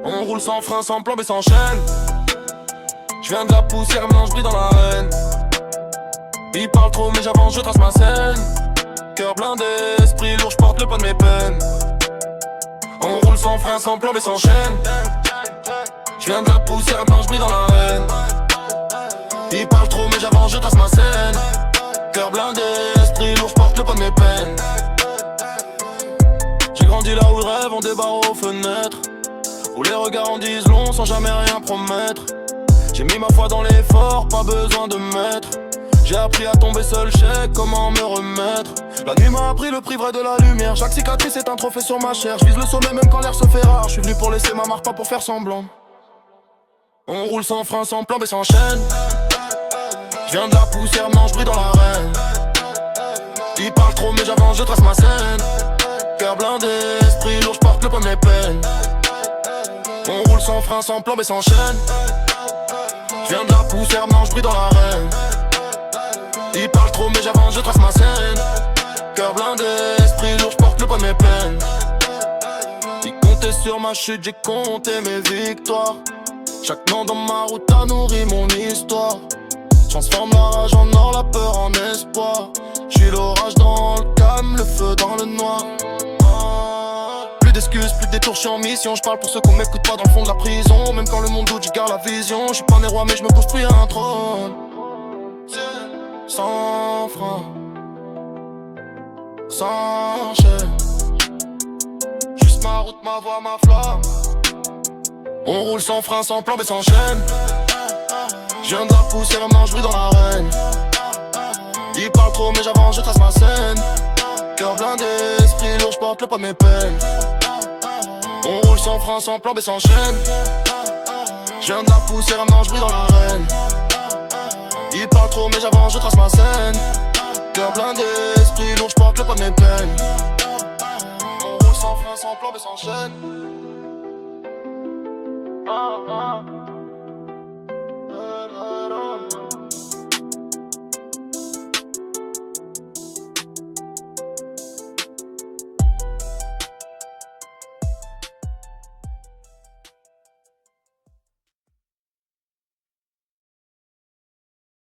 On roule sans frein, sans plan, mais sans chaîne. J'viens de la poussière, maintenant j'brille dans l'arène. Ils parlent trop, mais j'avance, je trace ma scène. Cœur blindé, esprit lourd, j'porte le poids de mes peines. On roule sans frein, sans plan, mais sans chaîne. J'viens de la poussière, maintenant j'brille dans l'arène. Ils parlent trop, mais j'avance, je trace ma scène. Cœur blindé, esprit lourd, j'porte le poids de mes peines. J'ai grandi là où le rêve, on débarre aux fenêtres. Où les regards en disent long sans jamais rien promettre. J'ai mis ma foi dans l'effort, pas besoin de maître. J'ai appris à tomber seul, chèque, comment me remettre. La nuit m'a appris le prix vrai de la lumière. Chaque cicatrice est un trophée sur ma chair. J'vise le sommet même quand l'air se fait rare. J'suis venu pour laisser ma marque, pas pour faire semblant. On roule sans frein, sans plan, mais sans chaîne. J'viens de la poussière, non j'brille dans l'arène. Ils parlent trop mais j'avance, je trace ma scène. Cœur blindé, esprit lourd, j'porte le poids de mes peines. On roule sans frein, sans plan, mais sans chaîne. J'viens de la poussière, non j'brille dans l'arène. Ils parlent trop mais j'avance, je trace ma scène. Cœur blindé, esprit lourd, j'porte le poids de mes peines. Ils comptaient sur ma chute, j'ai compté mes victoires. Chaque nom dans ma route a nourri mon histoire. Transforme la rage en or, la peur en espoir. J'suis l'orage dans le calme, le feu dans le noir. Plus d'excuses, plus de détours, j'suis en mission. J'parle pour ceux qu'on m'écoute pas dans le fond de la prison. Même quand le monde doute, j'garde la vision. J'suis pas né roi mais j'me construis un trône. Sans frein, sans chaîne. Juste ma route, ma voix, ma flamme. On roule sans frein, sans plan mais sans chaîne. J'viens de la poussière, maintenant j'brille dans l'arène. Ils parlent trop mais j'avance, je trace ma scène. Cœur blindé, esprit lourd, j'porte le poids de mes peines. On roule sans frein, sans plan mais sans chaîne. J'viens de la poussière, maintenant j'brille dans l'arène. Ils parlent trop mais j'avance, je trace ma scène. Cœur blindé, esprit lourd, j'porte le poids de mes peines. On roule sans frein, sans plan mais sans chaîne.